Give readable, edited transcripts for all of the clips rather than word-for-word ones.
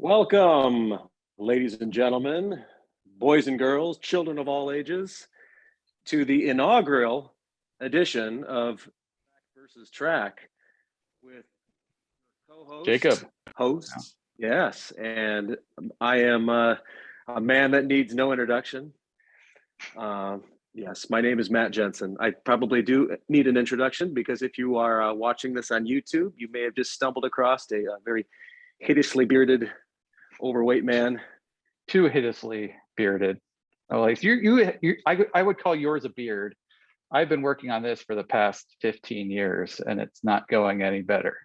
Welcome, ladies and gentlemen, boys and girls, children of all ages, to the inaugural edition of Track versus Track with co-host, Jacob. host, yes, and I am a man that needs no introduction. Yes, my name is Matt Jensen. I probably do need an introduction because if you are watching this on YouTube, you may have just stumbled across a very hideously bearded, overweight man. Too hideously bearded. Oh, like I would call yours a beard. I've been working on this for the past 15 years and it's not going any better.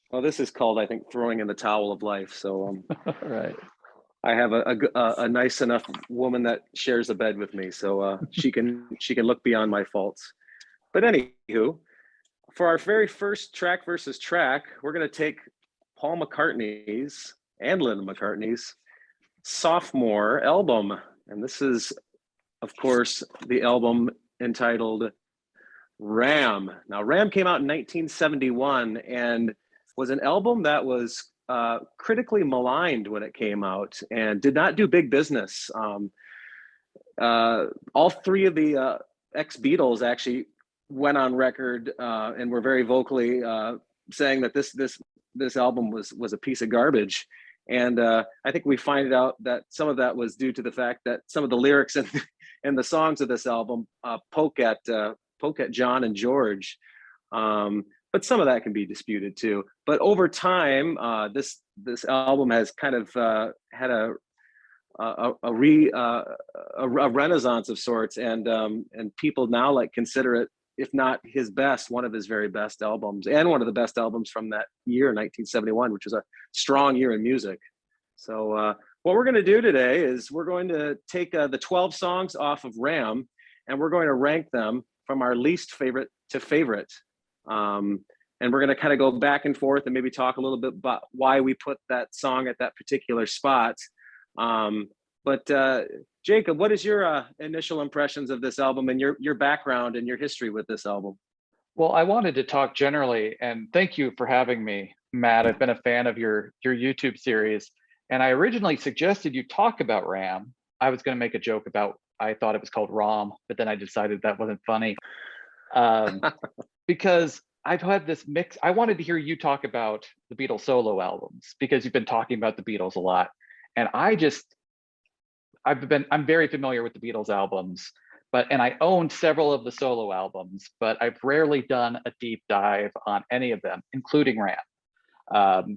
Well, this is called, I think, throwing in the towel of life. So right. I have a nice enough woman that shares a bed with me, so she can look beyond my faults. But anywho, for our very first Track versus Track, we're going to take Paul McCartney's and Linda McCartney's sophomore album, and this is, of course, the album entitled Ram. Now, Ram came out in 1971 and was an album that was critically maligned when it came out and did not do big business. All three of the ex-Beatles actually went on record and were very vocally saying that this album was a piece of garbage. And I think we find out that some of that was due to the fact that some of the lyrics and the songs of this album poke at John and George. But some of that can be disputed too. But over time, this album has kind of had a renaissance of sorts, and people now consider it, if not his best, one of his very best albums, and one of the best albums from that year, 1971, which was a strong year in music. So what we're going to do today is we're going to take the 12 songs off of Ram, and we're going to rank them from our least favorite to favorite. And we're going to kind of go back and forth and maybe talk a little bit about why we put that song at that particular spot. But Jacob, what is your initial impressions of this album and your background and your history with this album? Well, I wanted to talk generally, and thank you for having me, Matt. I've been a fan of your YouTube series, and I originally suggested you talk about Ram. I was going to make a joke about, I thought it was called ROM, but then I decided that wasn't funny. Because I've had this mix. I wanted to hear you talk about the Beatles solo albums because you've been talking about the Beatles a lot. And I'm very familiar with the Beatles albums, and I own several of the solo albums, but I've rarely done a deep dive on any of them, including Ram.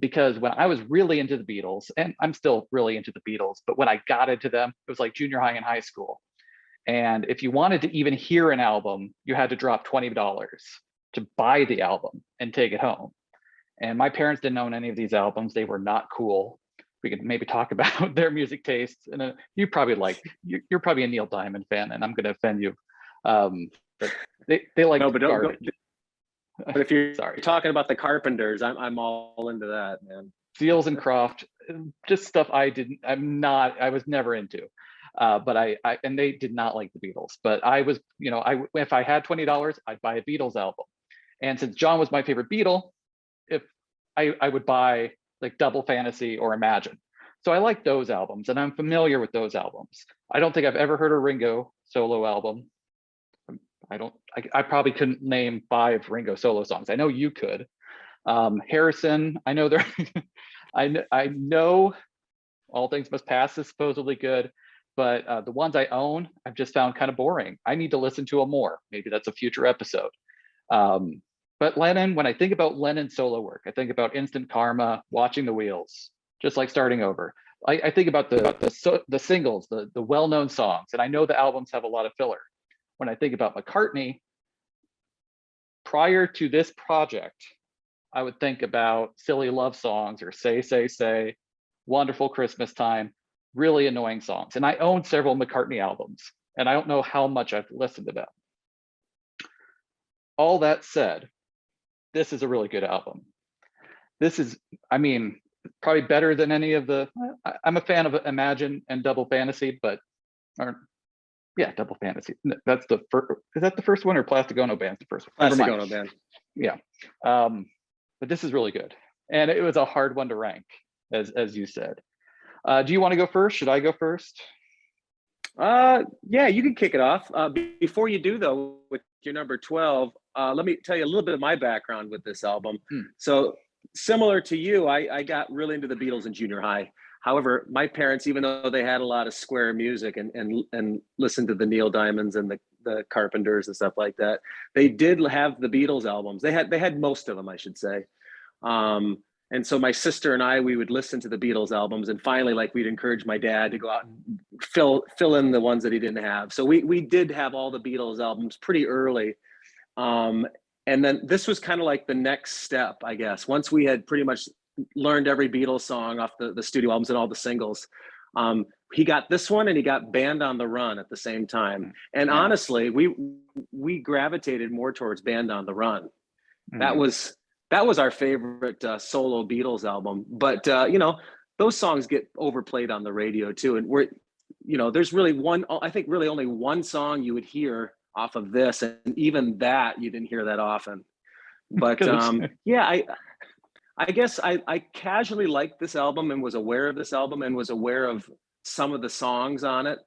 Because when I was really into the Beatles, and I'm still really into the Beatles, but when I got into them, it was like junior high and high school. And if you wanted to even hear an album, you had to drop $20 to buy the album and take it home. And my parents didn't own any of these albums. They were not cool. We could maybe talk about their music tastes. And you're probably a Neil Diamond fan, and I'm going to offend you. But they like garbage. But if you're talking about the Carpenters, I'm all into that, man. Seals and Croft, just stuff I was never into. But I and they did not like the Beatles. But I was, if I had $20, I'd buy a Beatles album. And since John was my favorite Beatle, if I would buy like Double Fantasy or Imagine. So I like those albums, and I'm familiar with those albums. I don't think I've ever heard a Ringo solo album. I probably couldn't name 5 Ringo solo songs. I know you could. Harrison, I know I know All Things Must Pass is supposedly good, but the ones I own, I've just found kind of boring. I need to listen to them more. Maybe that's a future episode. But Lennon, when I think about Lennon's solo work, I think about Instant Karma, Watching the Wheels, Just Like Starting Over. I think about the singles, the well-known songs, and I know the albums have a lot of filler. When I think about McCartney, prior to this project, I would think about Silly Love Songs or Say, Say, Say, Wonderful Christmas Time, really annoying songs. And I own several McCartney albums, and I don't know how much I've listened to them. All that said, this is a really good album. This is, probably better than any of the, I'm a fan of Imagine and Double Fantasy, Double Fantasy. That's the first, is that the first one, or Plastic Ono Band's the first one? Plastic Ono Band. Yeah. But this is really good. And it was a hard one to rank, as you said. Do you want to go first? Should I go first? Yeah, you can kick it off. Before you do though, with your number 12, let me tell you a little bit of my background with this album. So similar to you, I got really into the Beatles in junior high. However, my parents, even though they had a lot of square music and listened to the Neil Diamonds and the Carpenters and stuff like that, they did have the Beatles albums. They had most of them, I should say. And so my sister and I, we would listen to the Beatles albums, and finally, like, we'd encourage my dad to go out and fill in the ones that he didn't have. So we did have all the Beatles albums pretty early. And then this was kind of like the next step, I guess. Once we had pretty much learned every Beatles song off the studio albums and all the singles, he got this one and he got Band on the Run at the same time. And honestly, we gravitated more towards Band on the Run. That was our favorite solo Beatles album. But you know, those songs get overplayed on the radio too. And there's really I think really only one song you would hear off of this, and even that you didn't hear that often. But yeah, I guess I casually liked this album and was aware of this album and was aware of some of the songs on it.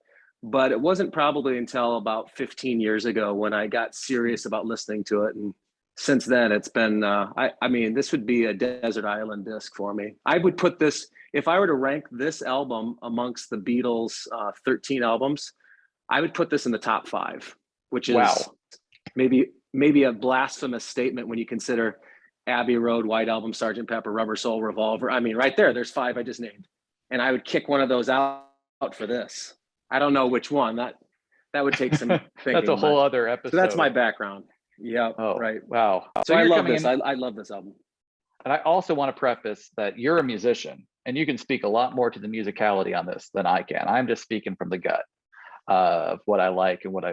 But it wasn't probably until about 15 years ago when I got serious about listening to it. And since then, it's been, I mean, this would be a desert island disc for me. I would put this, if I were to rank this album amongst the Beatles' 13 albums, I would put this in the top 5, which is maybe a blasphemous statement when you consider Abbey Road, White Album, Sgt. Pepper, Rubber Soul, Revolver. I mean, right there's 5 I just named. And I would kick one of those out for this. I don't know which one. That would take some thinking. That's a whole other episode. So that's my background. Yeah. Oh, right. Wow. So I love this. I love this album. And I also want to preface that you're a musician and you can speak a lot more to the musicality on this than I can. I'm just speaking from the gut of what I like and what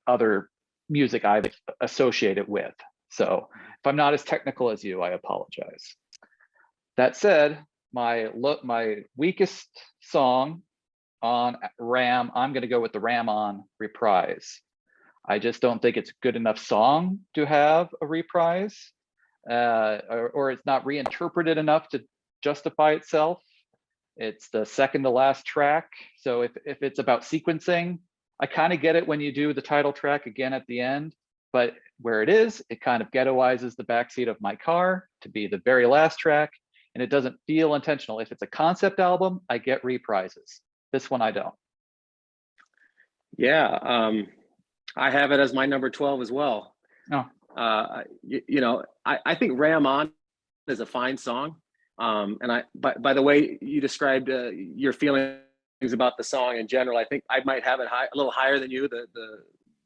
other music I've associated with. So if I'm not as technical as you, I apologize. That said, my weakest song on Ram, I'm going to go with the Ram on Reprise. I just don't think it's a good enough song to have a reprise, or it's not reinterpreted enough to justify itself. It's the second to last track. So if it's about sequencing, I kind of get it when you do the title track again at the end, but where it is, it kind of ghettoizes the backseat of my car to be the very last track, and it doesn't feel intentional. If it's a concept album, I get reprises. This one I don't. Yeah. I have it as my number 12 as well. Oh. I think Ram On is a fine song. And by the way you described your feelings about the song in general, I think I might have it a little higher than you,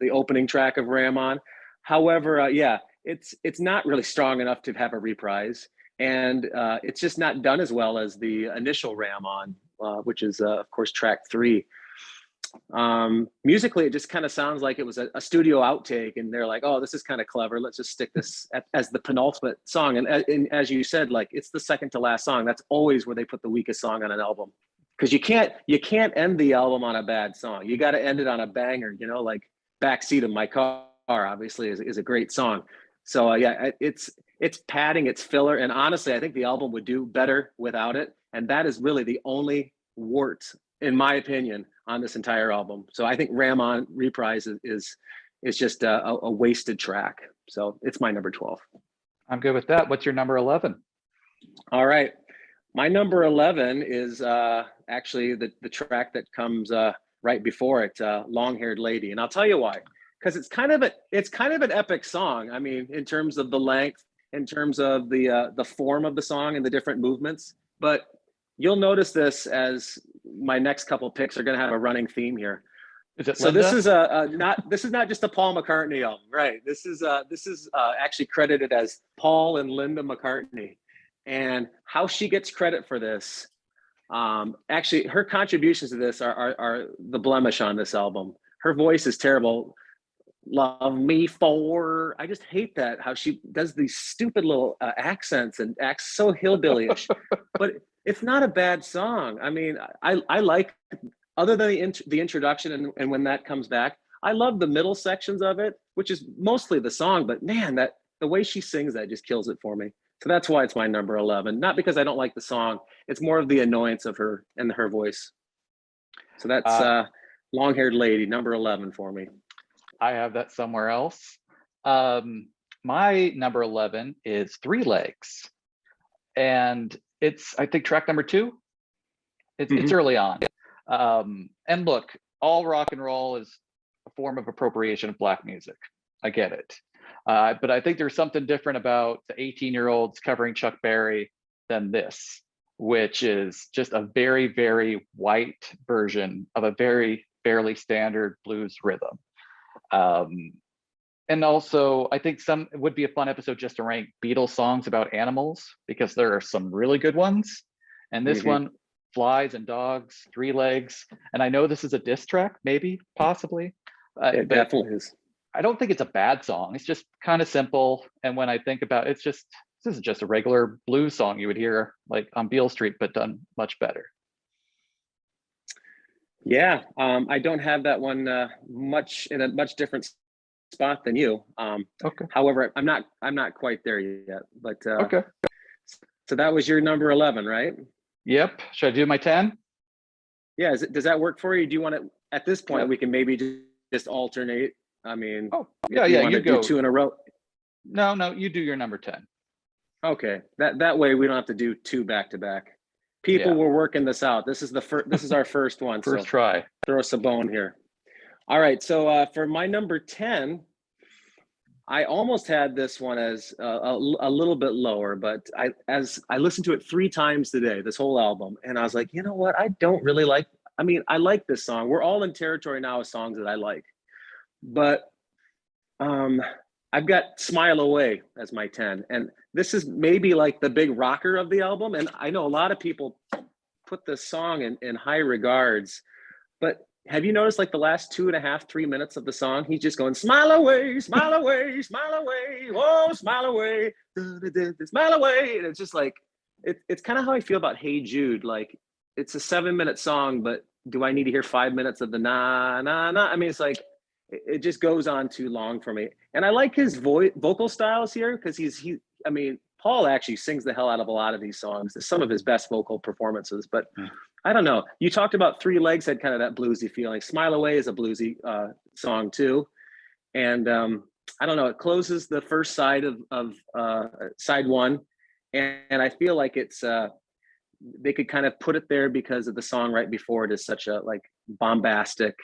the opening track of Ram On. However, yeah, it's not really strong enough to have a reprise. And it's just not done as well as the initial Ram On, which is, of course, track 3. Musically, it just kind of sounds like it was a studio outtake, and they're like, oh, this is kind of clever, let's just stick this as the penultimate song. And as you said, like, it's the second to last song. That's always where they put the weakest song on an album, because you can't end the album on a bad song. You got to end it on a banger, like Backseat of My Car obviously is a great song. So yeah, it's padding, it's filler, and honestly I think the album would do better without it, and that is really the only wart, in my opinion, on this entire album. So I think Ram On Reprise is just a wasted track. So it's my number 12. I'm good with that. What's your number 11? All right. My number 11 is actually the track that comes right before it, Long Haired Lady. And I'll tell you why. Because it's kind of an epic song. I mean, in terms of the length, in terms of the form of the song and the different movements. But you'll notice this as my next couple picks are going to have a running theme here. Is it so? Linda? This is not just a Paul McCartney album, right? This is actually credited as Paul and Linda McCartney, and how she gets credit for this. Actually, her contributions to this are the blemish on this album. Her voice is terrible. Love me for, I just hate that, how she does these stupid little accents and acts so hillbillyish. But it's not a bad song. I mean, I like, other than the introduction and when that comes back, I love the middle sections of it, which is mostly the song. But man, the way she sings that just kills it for me. So that's why it's my number 11. Not because I don't like the song. It's more of the annoyance of her and her voice. So that's Long-Haired Lady, number 11 for me. I have that somewhere else. My number 11 is Three Legs. And it's, I think, track number 2. It's early on. And look, all rock and roll is a form of appropriation of Black music. I get it. But I think there's something different about the 18-year-olds covering Chuck Berry than this, which is just a very, very white version of a very fairly standard blues rhythm. And also, I think it would be a fun episode just to rank Beatles songs about animals, because there are some really good ones. And this one, Flies and Dogs, Three Legs. And I know this is a diss track, maybe, possibly. It definitely is. I don't think it's a bad song. It's just kind of simple. And when I think about it, this is just a regular blues song you would hear like on Beale Street, but done much better. Yeah, I don't have that one in a much different spot than you. Okay. However, I'm not quite there yet. But okay. So that was your number 11, right? Yep. Should I do my 10? Yeah. Does that work for you? Do you want to? At this point, we can maybe just alternate. I mean, yeah. You go do 2 in a row. No, you do your number 10. Okay, that way we don't have to do 2 back to back. People, we're working this out. This is our first one. First try. Throw us a bone here. All right, so for my number 10, I almost had this one as a little bit lower, but as I listened to it 3 times today, this whole album, and I was like, you know what? I don't really like. I mean, I like this song. We're all in territory now of songs that I like, but I've got Smile Away as my 10. And this is maybe like the big rocker of the album. And I know a lot of people put this song in high regards, but have you noticed like the last 2.5, 3 minutes of the song, he's just going, smile away, smile away, smile away, oh, smile away, smile away. And it's just like, it's kind of how I feel about Hey Jude. Like, it's a 7-minute song, but do I need to hear 5 minutes of the na, na, na? I mean, it's like, it just goes on too long for me. And I like his vocal styles here because I mean, Paul actually sings the hell out of a lot of these songs. It's some of his best vocal performances, but I don't know. You talked about Three Legs had kind of that bluesy feeling. Smile Away is a bluesy song too. And I don't know, it closes the first side of side 1. And I feel like it's, they could kind of put it there because of the song right before it is such a like bombastic,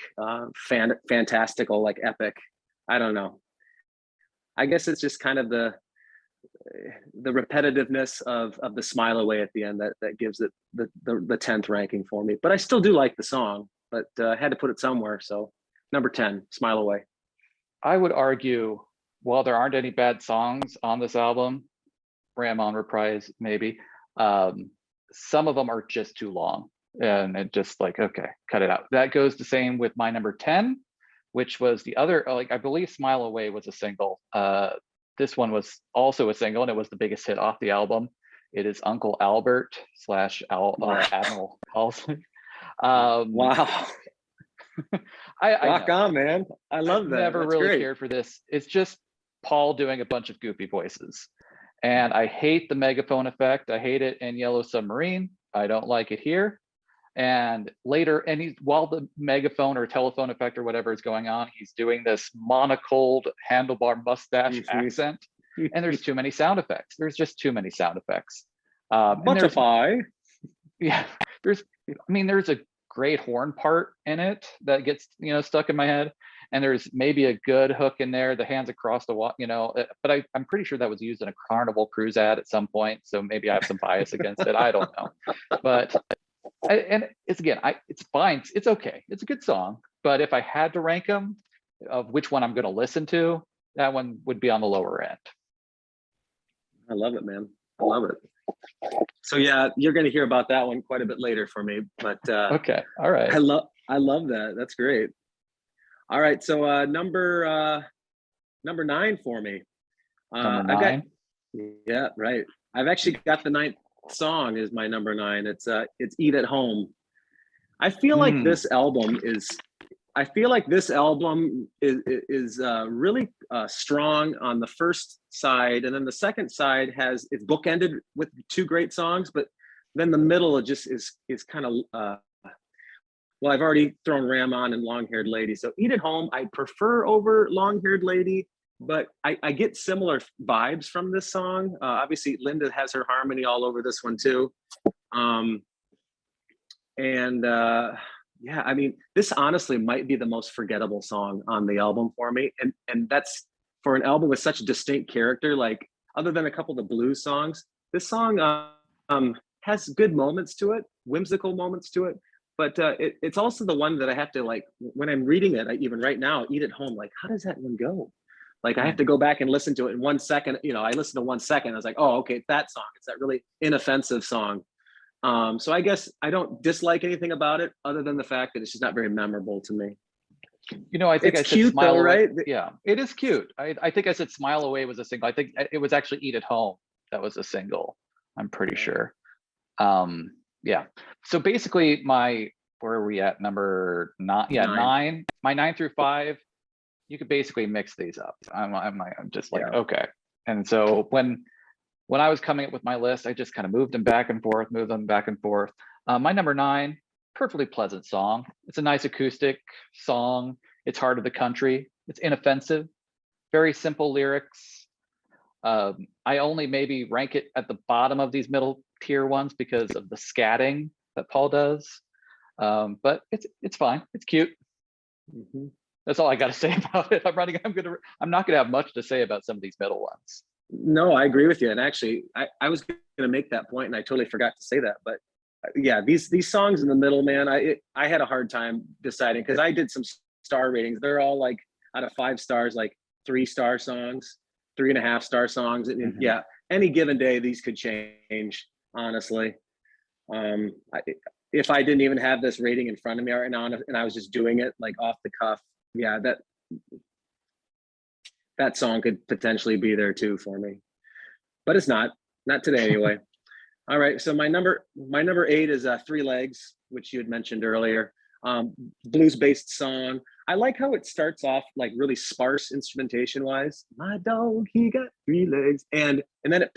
fantastical, like epic. I don't know. I guess it's just kind of the repetitiveness of the smile away at the end that gives it the 10th ranking for me. But I still do like the song, but had to put it somewhere. So number 10, Smile Away. I would argue, while there aren't any bad songs on this album, Ram on Reprise, maybe, some of them are just too long, and it just like, okay, cut it out. That goes the same with my number 10, which was the other, like, I believe Smile Away was a single. This one was also a single, and it was the biggest hit off the album. It is Uncle Albert / Admiral Halsey. Wow. Rock on, man. I love that. Never That's really great. cared for this. It's just Paul doing a bunch of goofy voices. And I hate the megaphone effect. I hate it in Yellow Submarine. I don't like it here. And later, and while the megaphone or telephone effect or whatever is going on, he's doing this monocled handlebar mustache accent. And there's too many sound effects. There's just too many sound effects. Butterfly. Yeah, there's a great horn part in it that gets, stuck in my head. And there's maybe a good hook in there, the hands across the wall, but I'm pretty sure that was used in a Carnival Cruise ad at some point. So maybe I have some bias against it. I don't know. But, it's fine. It's okay. It's a good song. But if I had to rank them of which one I'm going to listen to, that one would be on the lower end. I love it, man. I love it. So yeah, you're going to hear about that one quite a bit later for me, but okay. All right. I love that. That's great. All right. So number 9 for me. Number 9? Yeah, right. I've actually got the 9th song is my number 9. It's Eat at Home. I feel like this album is I feel like this album is really strong on the first side, and then the second side has it's bookended with two great songs, but then the middle just is kind of well, I've already thrown Ram on and Long Haired Lady, so Eat at Home I prefer over Long Haired Lady, but I get similar vibes from this song. Obviously, Linda has her harmony all over this one too, and yeah, I mean, this honestly might be the most forgettable song on the album for me, and that's for an album with such a distinct character. Like, other than a couple of the blues songs, this song has good moments to it, whimsical moments to it, but it's also the one that I have to, like, when I'm reading it, even right now, Eat at Home, like, how does that one go? Like, I have to go back and listen to it in 1 second. You know, I listened to 1 second. I was like, oh, okay, it's that song. It's that really inoffensive song. So I guess I don't dislike anything about it other than the fact that it's just not very memorable to me. You know, I think It's I said cute Smile though, Away. right? Yeah, it is cute. I think I said Smile Away was a single. I think it was actually Eat at Home that was a single. I'm pretty sure. Yeah. So basically, where are we at? Number 9? Yeah, 9. My 9 through 5. You could basically mix these up. I'm just like, okay. And so when I was coming up with my list, I just kind of moved them back and forth, My number 9, perfectly pleasant song. It's a nice acoustic song. It's Heart of the Country. It's inoffensive, very simple lyrics. I only maybe rank it at the bottom of these middle tier ones because of the scatting that Paul does. But it's fine. It's cute. Mm-hmm. That's all I got to say about it. I'm not gonna have much to say about some of these middle ones. No, I agree with you. And actually, I was going to make that point, and I totally forgot to say that. But yeah, these songs in the middle, man, I had a hard time deciding because I did some star ratings. They're all like out of 5 stars, like 3-star songs, 3.5-star songs. And yeah, any given day, these could change, honestly. If I didn't even have this rating in front of me right now, and I was just doing it like off the cuff, yeah, that song could potentially be there too for me, but it's not today anyway. All right, so my number 8 is 3 Legs, which you had mentioned earlier. Blues based song. I like how it starts off like really sparse instrumentation wise. My dog, he got 3 legs, and then it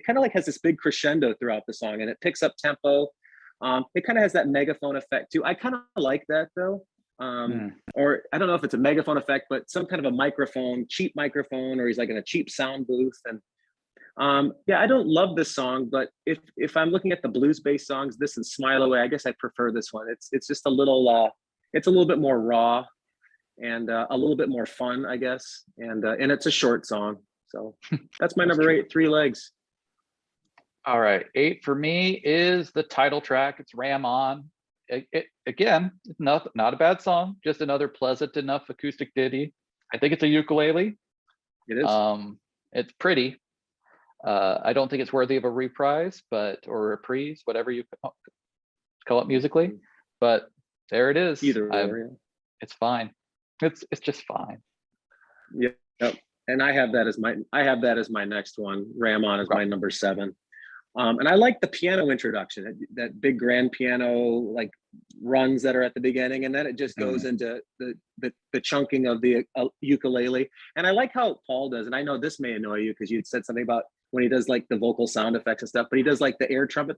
kind of like has this big crescendo throughout the song, and it picks up tempo. It kind of has that megaphone effect too. I kind of like that though. Or I don't know if it's a megaphone effect, but some kind of a microphone, cheap microphone, or he's like in a cheap sound booth. And yeah, I don't love this song, but if I'm looking at the blues-based songs, this and Smile Away, I guess I prefer this one. It's just a little bit more raw and a little bit more fun, I guess. And it's a short song. So that's my number 8, 3 Legs. All right, 8 for me is the title track. It's Ram On. Again, not a bad song, just another pleasant enough acoustic ditty. I think it's a ukulele. It is. It's pretty. I don't think it's worthy of a reprise, or reprise, whatever you call it musically. But there it is. Either or, yeah. It's fine. It's just fine. Yep. And I have that as my next one. Ram On is my number 7. And I like the piano introduction, that big grand piano like runs that are at the beginning, and then it just goes into the chunking of the ukulele. And I like how Paul does, and I know this may annoy you because you said something about when he does like the vocal sound effects and stuff, but he does like the air trumpet.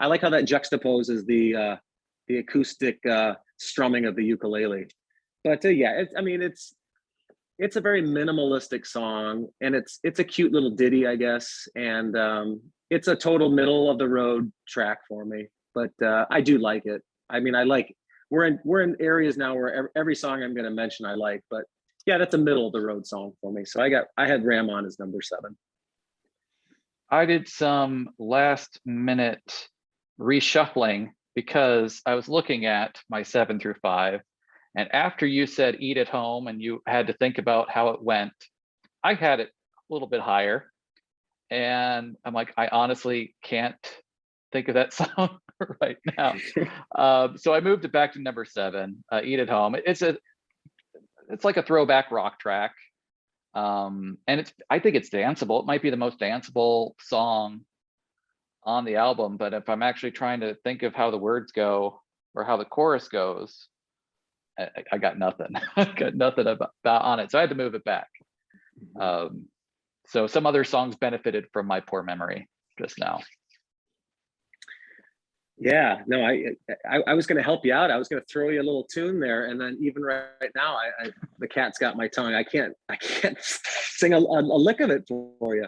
I like how that juxtaposes the acoustic strumming of the ukulele. But yeah, it's a very minimalistic song, and it's a cute little ditty, I guess, and it's a total middle of the road track for me. But I do like it. I mean, we're in areas now where every song I'm going to mention I like, but yeah, that's a middle of the road song for me. So I had Ram On as number 7. I did some last minute reshuffling because I was looking at my 7 through 5. And after you said Eat at Home and you had to think about how it went, I had it a little bit higher. And I'm like, I honestly can't think of that song right now. So I moved it back to number 7, Eat at Home. It's like a throwback rock track. And I think it's danceable. It might be the most danceable song on the album, but if I'm actually trying to think of how the words go, or how the chorus goes, I got nothing. I got nothing about on it. So I had to move it back. So some other songs benefited from my poor memory just now. Yeah, no, I was going to help you out. I was going to throw you a little tune there, and then even right now, the cat's got my tongue. I can't sing a lick of it for you,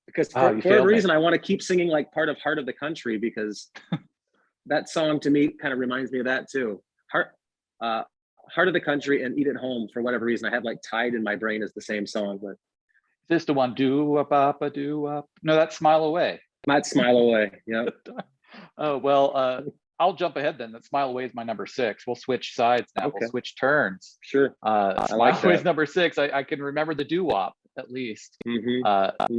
because for whatever reason I want to keep singing like part of "Heart of the Country," because that song to me kind of reminds me of that too. Heart of the Country and "Eat at Home," for whatever reason I have like tied in my brain as the same song. But is this the one? Do up, up, a do up? No, that's "Smile Away." Not "Smile Away." Yeah. Oh, well, I'll jump ahead then. That "Smile Away" is my number 6. We'll switch sides now. Okay. We'll switch turns. Sure. Smile Away is number 6. I can remember the doo-wop at least.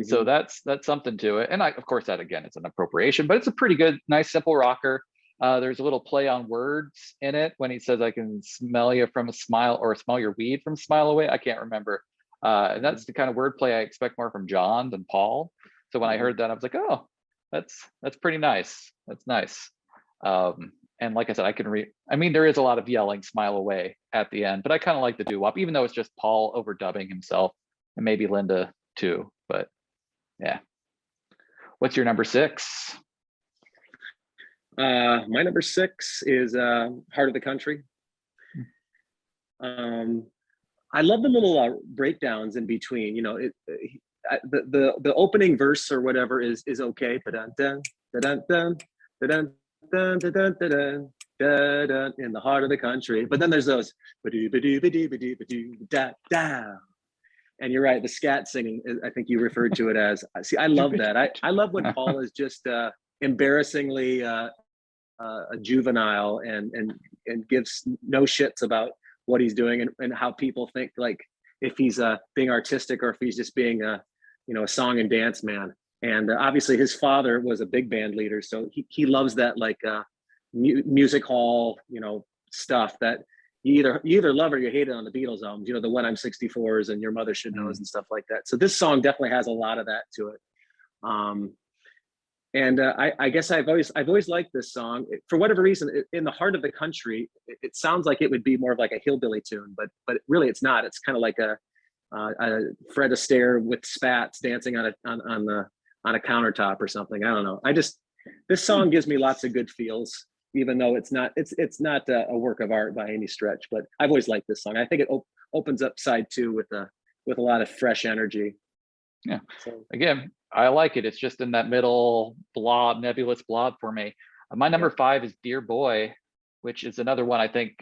So that's something to it. And of course, that again, it's an appropriation, but it's a pretty good, nice, simple rocker. There's a little play on words in it when he says, "I can smell you from a smile," or "smell your weed from a smile away." I can't remember. And that's the kind of wordplay I expect more from John than Paul. So when I heard that, I was like, oh, that's pretty nice. That's nice. And like I said, I mean, there is a lot of yelling "Smile Away" at the end, but I kind of like the doo-wop, even though it's just Paul overdubbing himself, and maybe Linda too. But yeah. What's your number 6? My number 6 is "Heart of the Country." I love the little breakdowns in between. You know, the opening verse or whatever is okay. Ba-dun-dun, ba-dun-dun, ba-dun, dun, dun, dun, dun, dun, dun, dun, in the heart of the country. But then there's those ba-doo, ba-doo, ba-doo, ba-doo, ba-doo, da, da. And you're right, the scat singing, I think you referred to it as. See, I love that. I love when Paul is just embarrassingly juvenile and gives no shits about what he's doing and how people think, like, if he's being artistic or if he's just being a song and dance man. And obviously his father was a big band leader, so he loves that, like music hall stuff that you either love or you hate it on the Beatles albums, the "When I'm 64s" and "Your Mother Should Knows" and stuff like that. So this song definitely has a lot of that to it. And I guess I've always liked this song. For whatever reason, in the heart of the country, it sounds like it would be more of like a hillbilly tune, but really it's not. It's kind of like a Fred Astaire with spats dancing on a countertop or something. I don't know. This song gives me lots of good feels, even though it's not a work of art by any stretch. But I've always liked this song. I think it opens up side 2 with a lot of fresh energy. Yeah. So again, I like it. It's just in that middle blob, nebulous blob for me. My number 5 is "Dear Boy," which is another one I think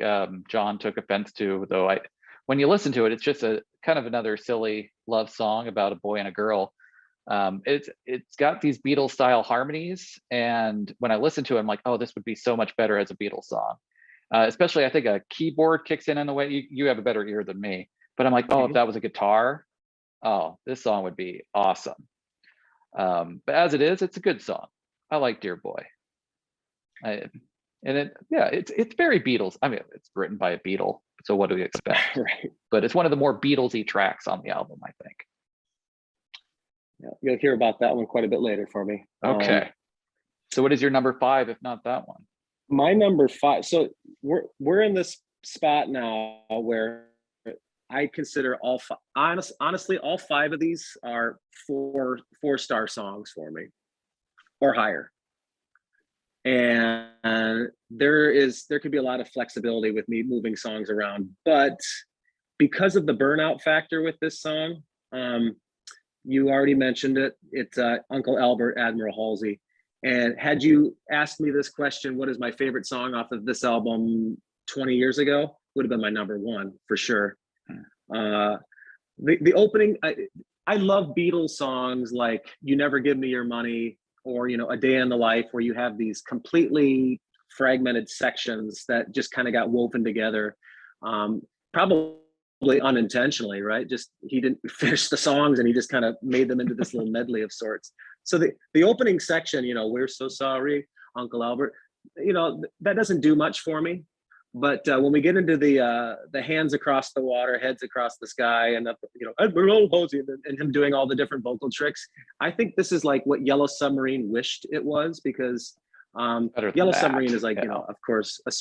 John took offense to, though when you listen to it, it's just a kind of another silly love song about a boy and a girl. It's got these Beatles style harmonies, and when I listen to it, I'm like, oh, this would be so much better as a Beatles song. Especially, I think a keyboard kicks in the way you have a better ear than me. But I'm like, oh, if that was a guitar, oh, this song would be awesome. But as it is, it's a good song. I like "Dear Boy." It's very Beatles. I mean, it's written by a Beatle, so what do we expect? Right. But it's one of the more Beatlesy tracks on the album, I think. Yeah, you'll hear about that one quite a bit later for me. Okay. So what is your number 5, if not that one? My number 5. So we're in this spot now where I consider honestly, all 5 of these are 4-star songs for me or higher. And there could be a lot of flexibility with me moving songs around, but because of the burnout factor with this song, you already mentioned it. It's Uncle Albert, Admiral Halsey. And had you asked me this question, what is my favorite song off of this album 20 years ago, would have been my number 1 for sure. The opening, I love Beatles songs like "You Never Give Me Your Money" or "A Day in the Life," where you have these completely fragmented sections that just kind of got woven together, probably unintentionally, right? Just he didn't finish the songs and he just kind of made them into this little medley of sorts. So the opening section, "We're so sorry, Uncle Albert," that doesn't do much for me. But when we get into the hands across the water, heads across the sky, and Admiral Halsey, and him doing all the different vocal tricks, I think this is like what Yellow Submarine wished it was, because Better than Yellow that. Submarine is like, Yeah. of course, a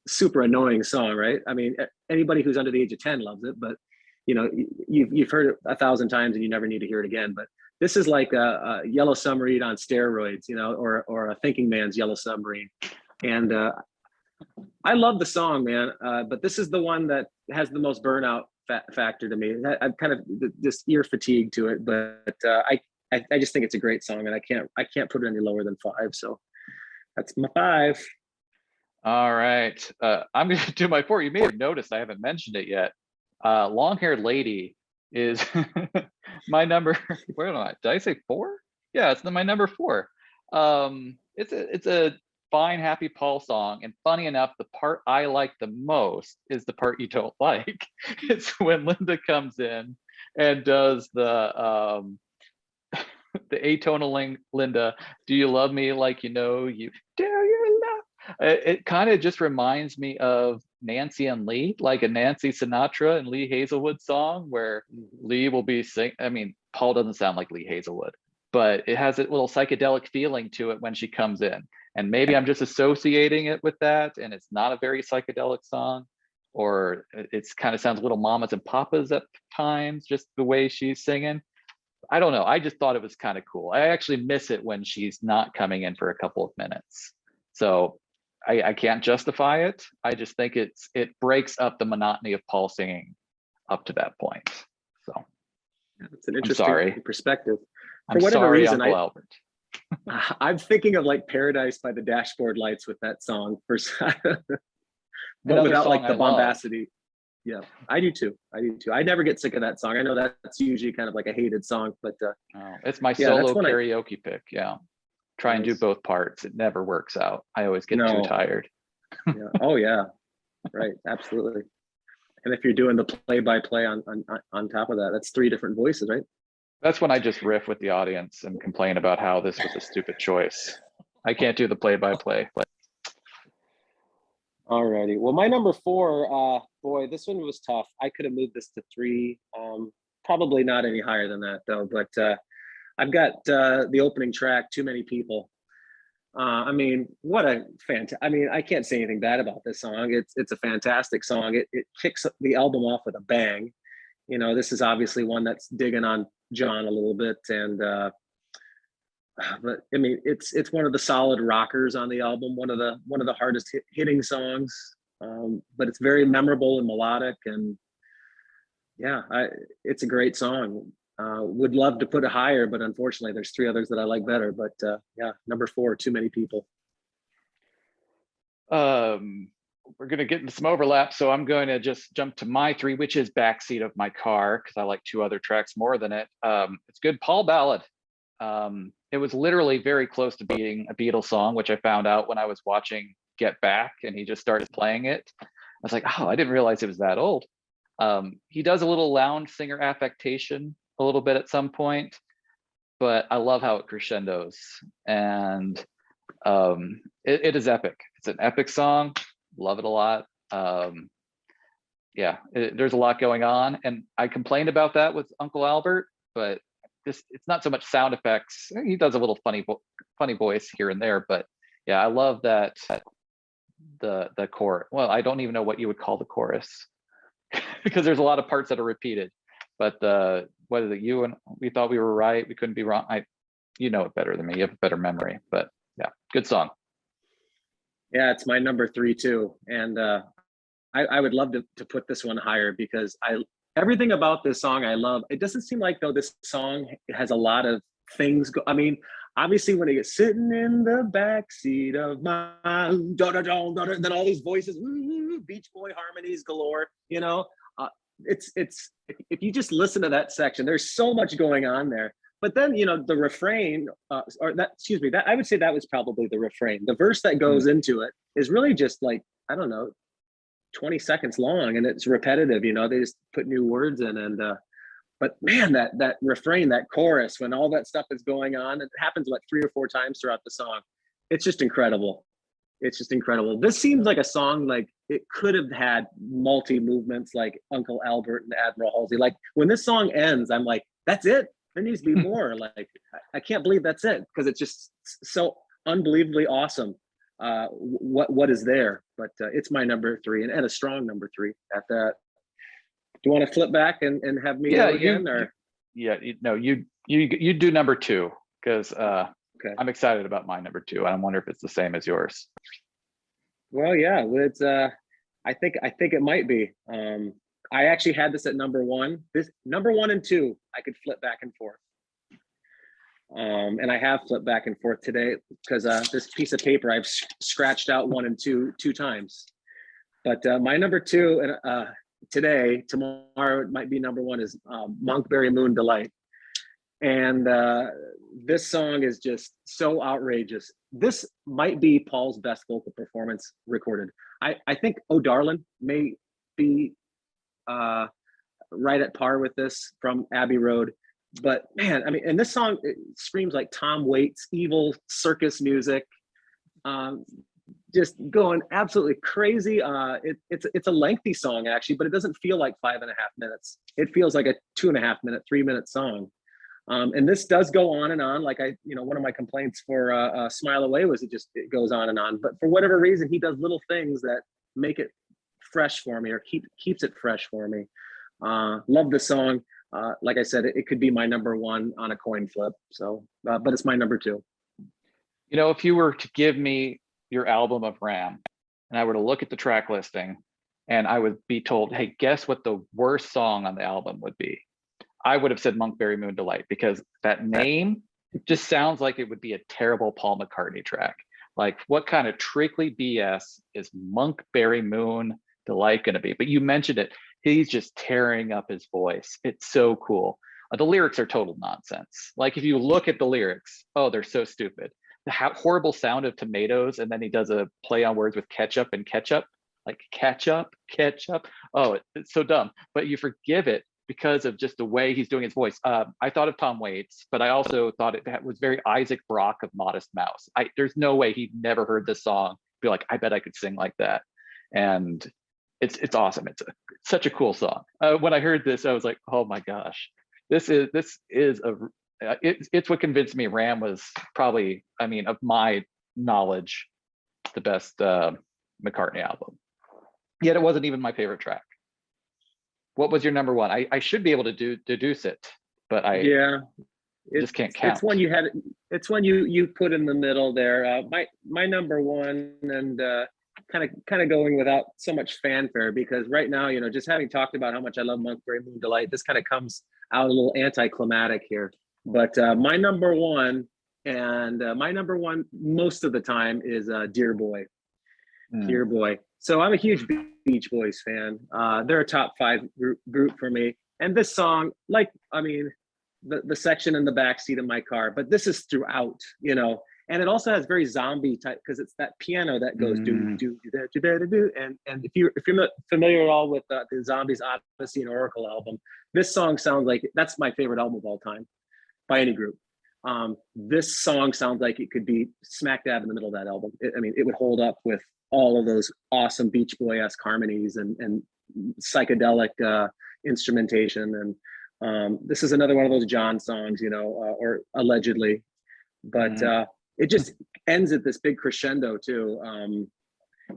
super annoying song, right? I mean, anybody who's under the age of 10 loves it, but you've heard it 1,000 times and you never need to hear it again. But this is like a Yellow Submarine on steroids, or a thinking man's Yellow Submarine. And I love the song, man. But this is the one that has the most burnout factor to me. I'm kind of just ear fatigue to it, but I just think it's a great song, and I can't put it any lower than 5. So that's my 5. All right. I'm going to do my 4. You may have noticed I haven't mentioned it yet. Long-haired lady is my number. Where am I? Did I say 4? Yeah, it's my number 4. It's a fine, happy Paul song, and funny enough, the part I like the most is the part you don't like. It's when Linda comes in and does the atonal Linda. Do you love me like you know you do? You love. It kind of just reminds me of Nancy and Lee, like a Nancy Sinatra and Lee Hazelwood song where Lee will be singing. I mean, Paul doesn't sound like Lee Hazelwood, but it has a little psychedelic feeling to it when she comes in. And maybe I'm just associating it with that, and it's not a very psychedelic song, or it's kind of sounds a little mamas and papas at times, just the way she's singing. I don't know. I just thought it was kind of cool. I actually miss it when she's not coming in for a couple of minutes. So I can't justify it. I just think it breaks up the monotony of Paul singing up to that point. So it's an interesting perspective. I'm sorry, Uncle Albert. I'm thinking of like Paradise by the Dashboard Lights with that song, but without like the bombacity. Yeah, I do too. I never get sick of that song. I know that's usually kind of like a hated song, but it's my solo karaoke pick. Yeah, try and do both parts. It never works out. I always get too tired. Yeah. Oh yeah, right. Absolutely. And if you're doing the play-by-play on top of that, that's 3 different voices, right? That's when I just riff with the audience and complain about how this was a stupid choice. I can't do the play-by-play. Alrighty. Well, my number 4, boy, this one was tough. I could have moved this to 3. Probably not any higher than that though. But I've got the opening track, "Too Many People." I mean, what a I mean, I can't say anything bad about this song. It's a fantastic song. It kicks the album off with a bang. This is obviously one that's digging on John a little bit, and but I mean, it's one of the solid rockers on the album. One of the hardest hitting songs, but it's very memorable and melodic, and yeah, it's a great song. Would love to put it higher, but unfortunately, there's 3 others that I like better. But yeah, number 4, "Too Many People." We're going to get into some overlap, so I'm going to just jump to my 3, which is "Backseat of My Car," because I like 2 other tracks more than it. It's good Paul ballad. It was literally very close to being a Beatles song, which I found out when I was watching Get Back, and he just started playing it. I was like, oh, I didn't realize it was that old. He does a little lounge singer affectation a little bit at some point, but I love how it crescendos, and it is epic. It's an epic song. Love it a lot. Yeah, there's a lot going on, and I complained about that with Uncle Albert, but it's not so much sound effects. He does a little funny voice here and there, but yeah, I love that the chorus. Well, I don't even know what you would call the chorus because there's a lot of parts that are repeated. But whether you and we thought we were right, we couldn't be wrong. You know it better than me. You have a better memory. But yeah, good song. Yeah, it's my number 3 too, and I would love to put this one higher because everything about this song I love. It doesn't seem like though this song has a lot of things. I mean, obviously when it gets sitting in the backseat of my then all these voices, Beach Boy harmonies galore. It's if you just listen to that section, there's so much going on there. But then the refrain, that I would say that was probably the refrain. The verse that goes into it is really just like, I don't know, 20 seconds long, and it's repetitive. They just put new words in, and but man, that refrain, that chorus, when all that stuff is going on, it happens like 3 or 4 times throughout the song. It's just incredible. It's just incredible. This seems like a song like it could have had multi movements like Uncle Albert and Admiral Halsey. Like when this song ends, I'm like, that's it. There needs to be more. Like I can't believe that's it, because it's just so unbelievably awesome. What is there? But it's my number three, and a strong number three at that. Do you want to flip back and have me Yeah, go again, or? no, you do number two, because Okay. I'm excited about my number two, and I wonder if it's the same as yours. Well, yeah, it's I think it might be. I actually had this at number one. This number one and two, I could flip back and forth. And I have flipped back and forth today because this piece of paper I've scratched out one and two times. But my number two and tomorrow it might be number one is Monkberry Moon Delight. And this song is just so outrageous. This might be Paul's best vocal performance recorded. I think Oh Darlin' may be right at par with this from Abbey Road. But man, I mean, and this song it screams like Tom Waits, evil circus music, just going absolutely crazy. It's a lengthy song actually, but it doesn't feel like 5.5 minutes. It feels like a 2.5 minute, 3 minute song. And this does go on and on. Like one of my complaints for Smile Away was it goes on and on. But for whatever reason, he does little things that make it fresh for me or keeps it fresh for me. Love the song. Like I said, it could be my number one on a coin flip. So, but it's my number two. If you were to give me your album of Ram, and I were to look at the track listing, and I would be told, hey, guess what the worst song on the album would be? I would have said Monkberry Moon Delight, because that name just sounds like it would be a terrible Paul McCartney track. Like, what kind of trickly BS is Monkberry Moon Delight going to be? But you mentioned it. He's just tearing up his voice. It's so cool. The lyrics are total nonsense. Like, if you look at the lyrics, oh, they're so stupid. The horrible sound of tomatoes, and then he does a play on words with ketchup and ketchup, like ketchup. Oh, it's so dumb. But you forgive it because of just the way he's doing his voice. I thought of Tom Waits, but I also thought it was very Isaac Brock of Modest Mouse. There's no way he'd never heard this song, be like, I bet I could sing like that. And it's awesome. It's such a cool song. When I heard this, I was like, oh my gosh, it's what convinced me Ram was probably, of my knowledge, the best McCartney album. Yet it wasn't even my favorite track. What was your number one? I should be able to deduce it, but I just can't count. It's one you had. It's one you put in the middle there. My number one, and kind of going without so much fanfare, because right now, just having talked about how much I love Monkberry Moon Delight, this kind of comes out a little anticlimactic here. But my number one, and my number one most of the time is Dear Boy. Dear Boy. So I'm a huge Beach Boys fan. They're a top 5 group for me. And this song, the section in the back seat of my car, but this is throughout, and it also has very zombie type, because it's that piano that goes do do do do do do. And if you're familiar at all with the Zombies Odyssey and Oracle album, this song sounds like that's my favorite album of all time by any group. This song sounds like it could be smack dab in the middle of that album. It would hold up with all of those awesome Beach Boy-esque harmonies and psychedelic instrumentation. And this is another one of those John songs, or allegedly, but it just ends at this big crescendo too.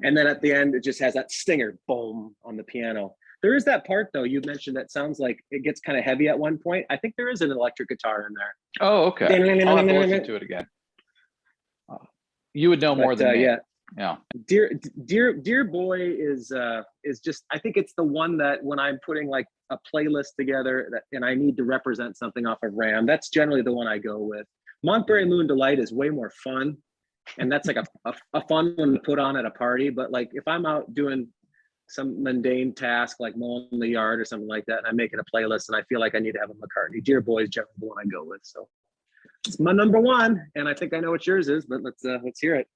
And then at the end, it just has that stinger, boom, on the piano. There is that part though, you mentioned that sounds like it gets kind of heavy at one point. I think there is an electric guitar in there. Oh, okay. I'll have to listen to it again. You would know more than me. Yeah. Dear Boy is just, I think it's the one that when I'm putting like a playlist together and I need to represent something off of Ram, that's generally the one I go with. Monkberry Moon Delight is way more fun, and that's like a fun one to put on at a party. But like if I'm out doing some mundane task like mowing the yard or something like that, and I'm making a playlist and I feel like I need to have a McCartney, Dear Boy is generally the one I go with. So it's my number one, and I think I know what yours is, but let's hear it.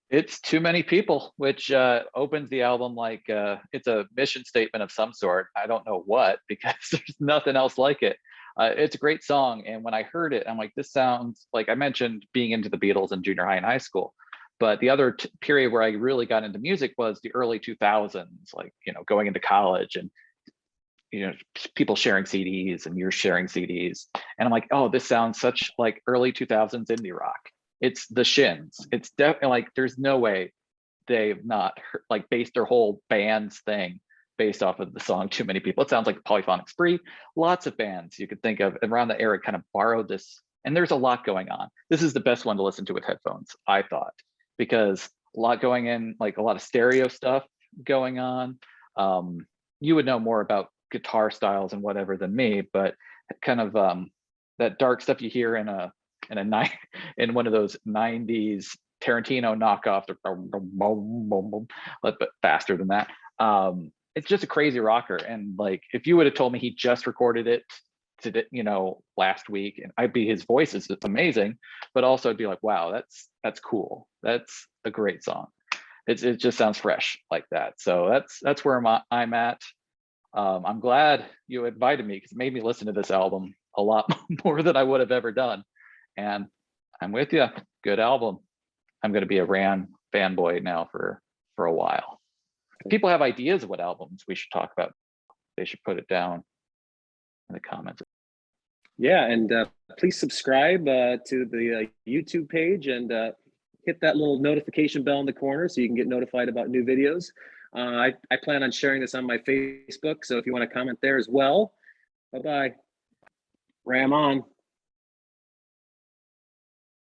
It's Too Many People, which opens the album like it's a mission statement of some sort. I don't know what, because there's nothing else like it. It's a great song. And when I heard it, I'm like, this sounds like, I mentioned being into the Beatles in junior high and high school. But the other period where I really got into music was the early 2000s, like, going into college and, people sharing CDs and you're sharing CDs. And I'm like, oh, this sounds such like early 2000s indie rock. It's the Shins. It's definitely like there's no way they've not like based their whole band's thing based off of the song Too Many People. It sounds like Polyphonic Spree. Lots of bands you could think of around the era kind of borrowed this, and there's a lot going on. This is the best one to listen to with headphones, I thought, because a lot going in, like a lot of stereo stuff going on. You would know more about guitar styles and whatever than me, but kind of that dark stuff you hear in in one of those 90s Tarantino knockoff, but faster than that. It's just a crazy rocker. And like, if you would have told me he just recorded it to, last week, and his voice is amazing, but also I'd be like, wow, that's cool. That's a great song. It just sounds fresh like that. So that's where I'm at. I'm glad you invited me because it made me listen to this album a lot more than I would have ever done. And I'm with you. Good album. I'm going to be a Ran fanboy now for a while. If people have ideas of what albums we should talk about, they should put it down in the comments. Yeah, and please subscribe to the YouTube page and hit that little notification bell in the corner so you can get notified about new videos. I plan on sharing this on my Facebook, so if you want to comment there as well. Bye-bye. Ram on.